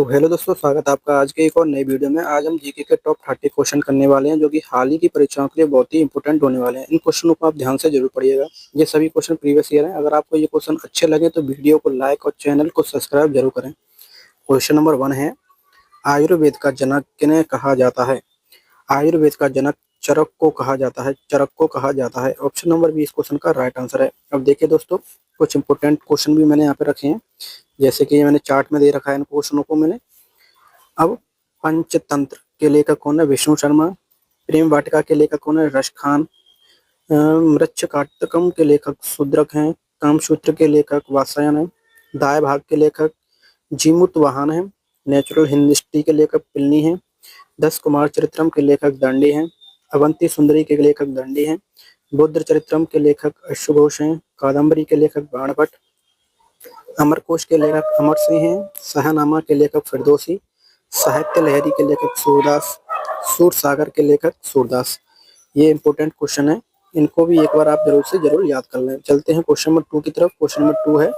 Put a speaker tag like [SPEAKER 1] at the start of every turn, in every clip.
[SPEAKER 1] तो हेलो दोस्तों, स्वागत है आपका आज के एक और नई वीडियो में। आज हम जीके के टॉप 30 क्वेश्चन करने वाले हैं, जो कि हाल ही की परीक्षाओं के लिए बहुत ही इंपॉर्टेंट होने वाले हैं। इन क्वेश्चनों को आप ध्यान से जरूर पढ़िएगा। ये सभी क्वेश्चन प्रीवियस ईयर हैं। अगर आपको ये क्वेश्चन अच्छे लगे तो वीडियो को लाइक और चैनल को सब्सक्राइब जरूर करें। क्वेश्चन नंबर 1 है, आयुर्वेद का जनक किन्हें कहा जाता है? आयुर्वेद का जनक चरक को कहा जाता है। चरक को कहा जाता है। ऑप्शन नंबर बी इस क्वेश्चन का राइट आंसर है। अब देखिए दोस्तों, कुछ इंपॉर्टेंट क्वेश्चन भी मैंने यहाँ पे रखे हैं, जैसे कि मैंने चार्ट में दे रखा है इन क्वेश्चनों को मैंने। अब पंचतंत्र के लेखक कौन है? विष्णु शर्मा। प्रेम वाटिका के लेखक कौन है? रश खान। मृच्छकाटकम के लेखक शूद्रक हैं। कामसूत्र के लेखक वात्स्यायन है। दाय भाग के लेखक जीमूत वाहन है। नेचुरल हिंदुस्ट्री के लेखक पिलनी है। 10 कुमार चरित्रम के लेखक दंडी हैं। अवंती सुंदरी के लेखक दंडी हैं। बुद्ध चरित्रम के लेखक अश्वघोष हैं। कादम्बरी के लेखक बाणभट्ट। अमरकोश के लेखक अमर सिंह हैं। शाहनामा के लेखक फिरदौसी। साहित्य लहरी के लेखक सूरदास। सूरसागर के लेखक सूरदास। ये इंपॉर्टेंट क्वेश्चन है, इनको भी एक बार आप जरूर याद कर लें। चलते हैं क्वेश्चन नंबर 2 की तरफ। क्वेश्चन नंबर 2 है,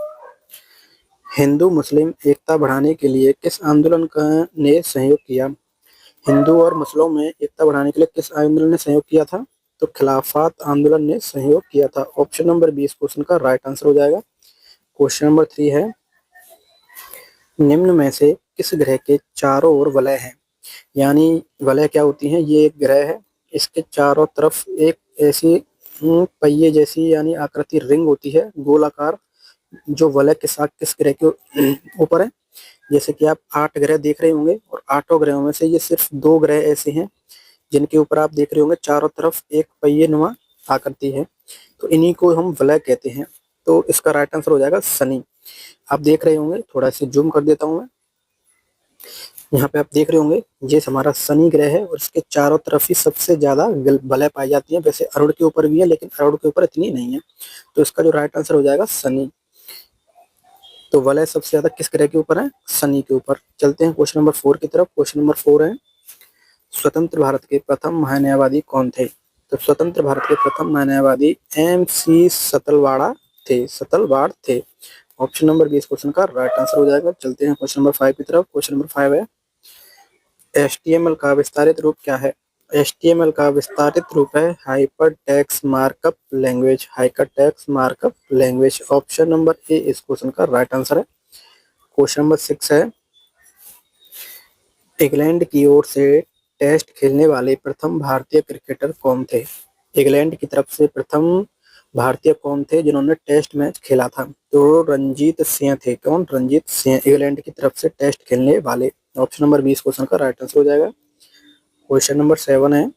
[SPEAKER 1] हिंदू मुस्लिम एकता बढ़ाने के लिए किस आंदोलन का ने सहयोग किया? हिंदू और मुस्लिमों में एकता बढ़ाने के लिए किस आंदोलन ने सहयोग किया था? तो खिलाफत आंदोलन ने सहयोग किया था। ऑप्शन नंबर 20 क्वेश्चन का राइट आंसर हो जाएगा। क्वेश्चन नंबर 3 है, निम्न में से किस ग्रह के चारों ओर वलय है? यानी वलय क्या होती है? ये एक ग्रह है, इसके चारों तरफ एक ऐसी पहिए जैसी यानी आकृति रिंग होती है गोलाकार, जो वलय के साथ किस ग्रह के ऊपर है? जैसे कि आप 8 ग्रह देख रहे होंगे और 8 ग्रहों में से ये सिर्फ 2 ग्रह ऐसे हैं जिनके ऊपर आप देख रहे होंगे चारों तरफ एक पहिए नुमा आकृति है, तो इन्हीं को हम वलय कहते हैं। तो इसका राइट आंसर हो जाएगा शनि। आप देख रहे होंगे, थोड़ा सा जूम कर देता हूं मैं। यहाँ पे आप देख रहे होंगे ये हमारा शनि ग्रह है और इसके चारों तरफ ही सबसे ज्यादा वलय पाई जाती है। वैसे अरुण के ऊपर भी है, लेकिन अरुण के ऊपर इतनी नहीं है। तो इसका जो राइट आंसर हो जाएगा शनि। तो वलय सबसे ज्यादा किस ग्रह के ऊपर है? शनि के ऊपर। चलते हैं क्वेश्चन नंबर 4 की तरफ। क्वेश्चन नंबर 4 है, स्वतंत्र भारत के प्रथम महान्यायवादी कौन थे? तो स्वतंत्र भारत के प्रथम महान्यायवादी MC सतलवाड़ा थे। ऑप्शन नंबर 20 क्वेश्चन का राइट आंसर हो जाएगा। चलते हैं क्वेश्चन नंबर 5 की तरफ। क्वेश्चन नंबर 5 है, HTML का विस्तारित रूप क्या है? HTML का विस्तारित रूप है hyper text markup language. Hyper text markup language. Option number A इस क्वेश्चन का राइट आंसर है। क्वेश्चन नंबर 6 है, इंग्लैंड की ओर से टेस्ट खेलने वाले प्रथम भारतीय क्रिकेटर कौन थे? इंग्लैंड की तरफ से प्रथम भारतीय कौन थे जिन्होंने टेस्ट मैच खेला था? तो रंजीत सिंह थे। कौन? रंजीत सिंह, इंग्लैंड की तरफ से टेस्ट खेलने वाले। ऑप्शन नंबर 20 क्वेश्चन का राइट आंसर हो जाएगा। क्वेश्चन नंबर 7 है,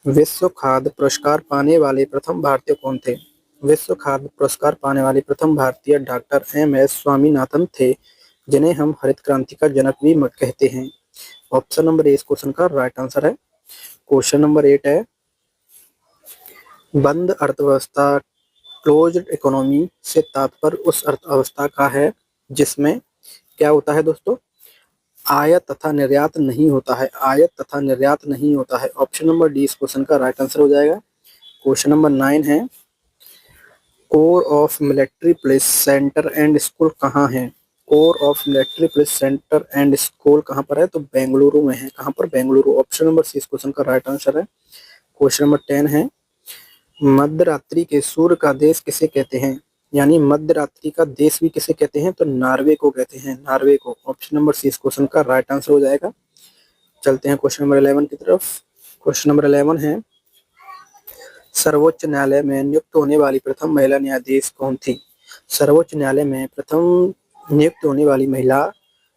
[SPEAKER 1] विश्व खाद्य पुरस्कार पाने वाले प्रथम भारतीय कौन थे? विश्व खाद्य पुरस्कार पाने वाले प्रथम भारतीय डॉक्टर MS स्वामीनाथन थे, जिन्हें हम हरित क्रांति का जनक भी कहते हैं। ऑप्शन नंबर ए इस क्वेश्चन का राइट आंसर है। क्वेश्चन नंबर 8 है, बंद अर्थव्यवस्था क्लोज्ड इकोनॉमी से तात्पर्य उस अर्थव्यवस्था का है जिसमें क्या होता है दोस्तों? आयात तथा निर्यात नहीं होता है। आयात तथा निर्यात नहीं होता है। ऑप्शन नंबर डी इस क्वेश्चन का राइट आंसर हो जाएगा। क्वेश्चन नंबर 9 है, core of military police centre and school कहाँ है? Core of military police centre and school कहाँ पर है? तो बेंगलुरु में है। कहाँ पर? बेंगलुरु। ऑप्शन नंबर सी इस क्वेश्चन का राइट आंसर है। क्वेश्चन नंबर 10 है, मध्यरात्रि के सूर्य का देश किसे कहते हैं? यानी मध्यरात्रि का देश भी किसे कहते हैं? तो नॉर्वे को कहते हैं। नॉर्वे को। ऑप्शन नंबर सी इस क्वेश्चन का राइट आंसर हो जाएगा। चलते हैं क्वेश्चन नंबर 11 की तरफ। क्वेश्चन नंबर 11 है, सर्वोच्च न्यायालय में नियुक्त होने वाली प्रथम महिला न्यायाधीश कौन थी? सर्वोच्च न्यायालय में प्रथम नियुक्त होने वाली महिला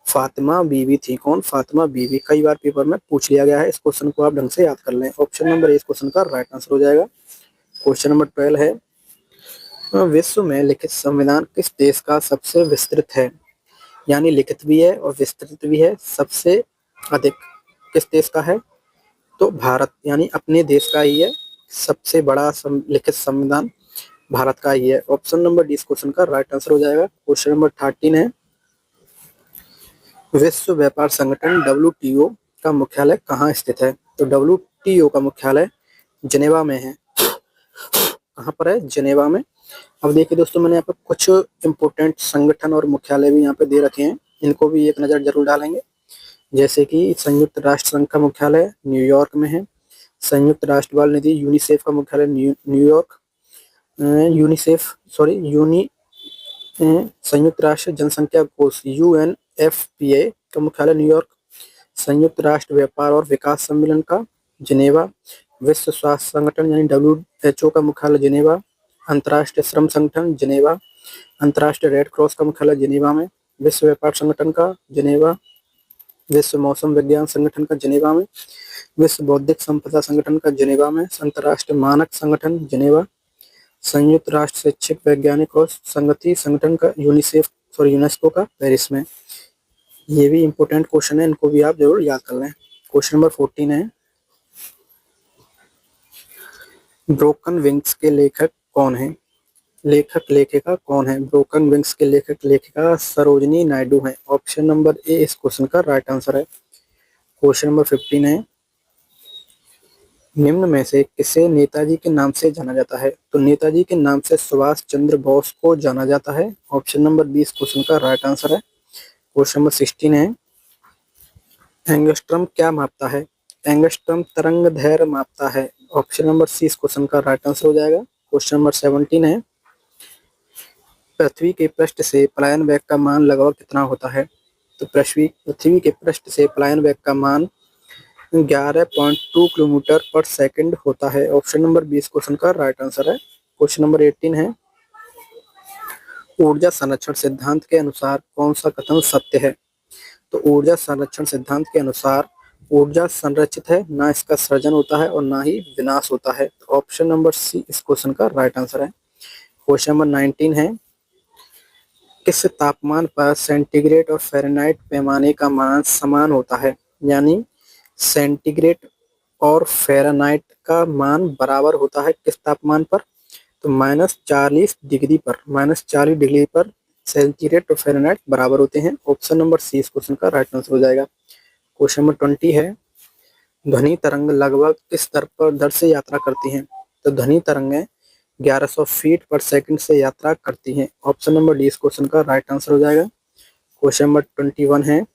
[SPEAKER 1] फातिमा बीवी थी। कौन? फातिमा बीवी। कई बार पेपर में पूछ लिया गया है, इस क्वेश्चन को आप ढंग से याद कर लें। ऑप्शन नंबर इस क्वेश्चन का राइट आंसर हो जाएगा। क्वेश्चन नंबर 12 है, विश्व में लिखित संविधान किस देश का सबसे विस्तृत है? यानी लिखित भी है और विस्तृत भी है। सबसे अधिक किस देश का है? तो भारत, यानी अपने देश का ही है। सबसे बड़ा लिखित संविधान भारत का ही है। ऑप्शन नंबर डी इस क्वेश्चन का राइट आंसर हो जाएगा। क्वेश्चन नंबर 13 है, विश्व व्यापार संगठन WTO का मुख्यालय कहाँ स्थित है? तो WTO का मुख्यालय जिनेवा में है। कहाँ पर है? जिनेवा में। अब देखिए दोस्तों, मैंने यहाँ पे कुछ इंपोर्टेंट संगठन और मुख्यालय भी यहाँ पे दे रखे हैं। इनको भी एक नज़र जरूर डालेंगे। जैसे कि संयुक्त राष्ट्र संघ का मुख्यालय न्यूयॉर्क में है, संयुक्त राष्ट्र बाल निधि यूनिसेफ का मुख्यालय न्यूयॉर्क, यूनिसेफ सॉरी यूनि संयुक्त राष्ट्र जनसंख्या कोष UNFPA का मुख्यालय न्यूयॉर्क, संयुक्त राष्ट्र व्यापार और विकास सम्मेलन का जिनेवा, विश्व स्वास्थ्य संगठन यानी WHO का मुख्यालय जिनेवा, अंतर्राष्ट्रीय श्रम संगठन जिनेवा, अंतर्राष्ट्रीय रेड क्रॉस का मुख्यालय जिनेवा में, विश्व व्यापार संगठन का जिनेवा, विश्व मौसम विज्ञान संगठन का जिनेवा में, विश्व बौद्धिक संपदा संगठन का जिनेवा में, अंतर्राष्ट्रीय मानक संगठन जिनेवा, संयुक्त राष्ट्र शैक्षिक वैज्ञानिक और संगति संगठन का यूनेस्को का पेरिस में। ये भी इंपॉर्टेंट क्वेश्चन है, इनको भी आप जरूर याद कर लें। क्वेश्चन नंबर 14 है, ब्रोकन विंग्स के लेखक कौन है? लेखिका कौन है? ब्रोकन विंग्स के लेखिका सरोजिनी नायडू है। ऑप्शन नंबर ए इस क्वेश्चन का राइट आंसर है। क्वेश्चन नंबर 15 है, निम्न में से किसे नेताजी के नाम से जाना जाता है? तो नेताजी के नाम से सुभाष चंद्र बोस को जाना जाता है। ऑप्शन नंबर 20 क्वेश्चन का राइट आंसर है। क्वेश्चन नंबर 16 है, एंगस्ट्रम क्या मापता है? एंगस्ट्रम तरंग दैर्घ्य मापता है। ऑप्शन नंबर सी इस क्वेश्चन का राइट आंसर हो जाएगा। क्वेश्चन नंबर 17 है, पृथ्वी के पृष्ठ से पलायन वेग का मान लगभग कितना होता है? तो पृथ्वी के पृष्ठ से पलायन वेग का मान 11.2 किलोमीटर पर सेकंड होता है। ऑप्शन नंबर 20 क्वेश्चन का राइट आंसर है। क्वेश्चन नंबर 18 है, ऊर्जा संरक्षण सिद्धांत के अनुसार कौन सा कथन सत्य है? तो ऊर्जा संरक्षण सिद्धांत के अनुसार ऊर्जा संरक्षित है, ना इसका सृजन होता है और ना ही विनाश होता है। तो ऑप्शन नंबर सी इस क्वेश्चन का राइट आंसर है। क्वेश्चन नंबर 19 है, किस तापमान पर सेंटीग्रेड और फ़ारेनहाइट पैमाने का मान समान होता है? यानी सेंटीग्रेड और फ़ारेनहाइट का मान बराबर होता है किस तापमान पर? तो -40 डिग्री पर, -40 डिग्री पर सेंटीग्रेड और फ़ारेनहाइट बराबर होते हैं। ऑप्शन नंबर सी इस क्वेश्चन का राइट आंसर हो जाएगा। क्वेश्चन नंबर 20 है, ध्वनि तरंग लगभग किस दर से यात्रा करती हैं? तो ध्वनि तरंगें 1100 फीट पर सेकंड से यात्रा करती हैं। ऑप्शन नंबर डी इस क्वेश्चन का राइट आंसर हो जाएगा। क्वेश्चन नंबर 21 है,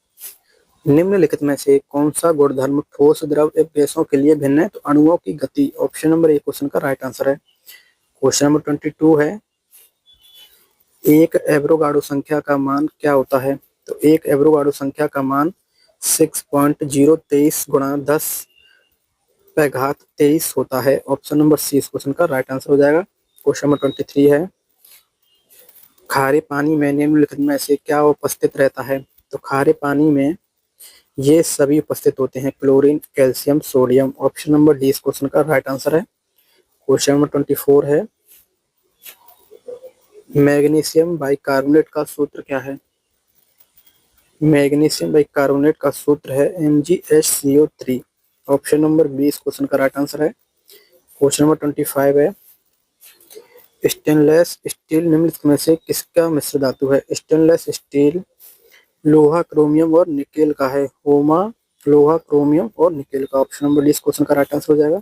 [SPEAKER 1] निम्नलिखित में से कौन सा गुणधर्म ठोस द्रव एवं गैसों के लिए भिन्न है? तो अणुओं की गति। ऑप्शन नंबर ए क्वेश्चन का राइट आंसर है। क्वेश्चन नंबर 22 है, एक एवोगाड्रो संख्या का मान क्या होता है? तो एक एवोगाड्रो संख्या का मान 6.023 गुणा 10⁻23 होता है। ऑप्शन नंबर सी इस क्वेश्चन का राइट आंसर हो जाएगा। क्वेश्चन नंबर 23 है, खारे पानी में निम्नलिखित में से क्या उपस्थित रहता है? तो खारे पानी में ये सभी उपस्थित होते हैं, chlorine, calcium, sodium. Option number D इस क्वेश्चन का राइट आंसर है। क्वेश्चन नंबर 24 है, मैग्नीशियम बाइकार्बोनेट का सूत्र क्या है? मैग्नीशियम बाइकार्बोनेट का सूत्र है MgHCO3। ऑप्शन नंबर 20 क्वेश्चन का राइट आंसर है। क्वेश्चन नंबर 25 है, स्टेनलेस स्टील निम्नलिखित में से किसका मिश्र धातु है? स्टेनलेस स्टील लोहा, क्रोमियम और निकेल का है। होमा लोहा, क्रोमियम और निकेल का। ऑप्शन नंबर डी इस क्वेश्चन का राइट आंसर हो जाएगा।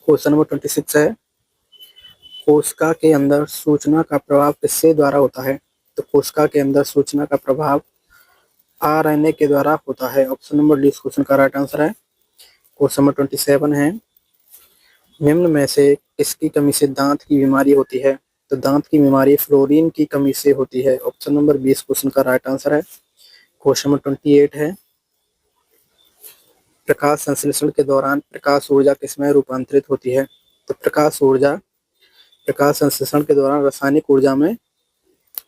[SPEAKER 1] क्वेश्चन नंबर 26 है, कोशिका के अंदर सूचना का प्रभाव किससे द्वारा होता है? तो कोशिका के अंदर सूचना का प्रभाव RNA के द्वारा होता है। ऑप्शन नंबर डी इस क्वेश्चन का राइट आंसर है। क्वेश्चन नंबर 27 है, निम्न में से किसकी कमी से दांत की बीमारी होती है? तो दांत की बीमारी फ्लोरीन की कमी से होती है। ऑप्शन नंबर 20 क्वेश्चन का राइट आंसर है। क्वेश्चन नंबर 28 है, प्रकाश संश्लेषण के दौरान प्रकाश ऊर्जा किसमें रूपांतरित होती है? तो प्रकाश ऊर्जा प्रकाश संश्लेषण के दौरान रासायनिक ऊर्जा में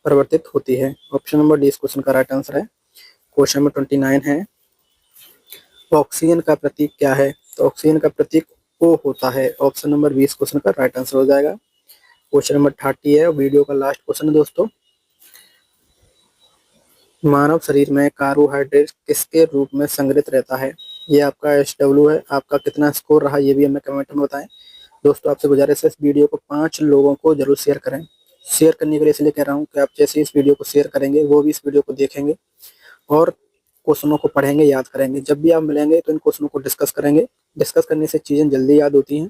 [SPEAKER 1] परिवर्तित होती है। ऑप्शन नंबर डी इस क्वेश्चन का राइट आंसर है। क्वेश्चन नंबर 29 है, ऑक्सीजन का प्रतीक क्या है? तो ऑक्सीजन का प्रतीक O होता है। ऑप्शन नंबर 20 क्वेश्चन का राइट आंसर हो जाएगा। क्वेश्चन नंबर 30 है, वीडियो का लास्ट क्वेश्चन है दोस्तों, मानव शरीर में कार्बोहाइड्रेट किसके रूप में संग्रहित रहता है? ये आपका SW है। आपका कितना स्कोर रहा ये भी हमें कमेंट में बताएं। दोस्तों आपसे गुजारिश है, इस वीडियो को 5 लोगों को जरूर शेयर करें। शेयर करने के लिए इसलिए कह रहा हूँ कि आप जैसे इस वीडियो को शेयर करेंगे वो भी इस वीडियो को देखेंगे और क्वेश्चनों को पढ़ेंगे, याद करेंगे। जब भी आप मिलेंगे तो इन क्वेश्चनों को डिस्कस करेंगे। डिस्कस करने से चीज़ें जल्दी याद होती हैं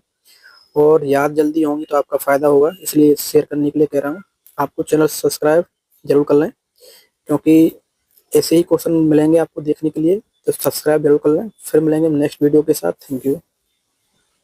[SPEAKER 1] और याद जल्दी होंगी तो आपका फ़ायदा होगा, इसलिए शेयर करने के लिए कह रहा हूँ। आपको चैनल सब्सक्राइब जरूर कर लें। क्योंकि ऐसे ही क्वेश्चन मिलेंगे आपको देखने के लिए। तो सब्सक्राइब जरूर कर लें। फिर मिलेंगे नेक्स्ट वीडियो के साथ। Thank you.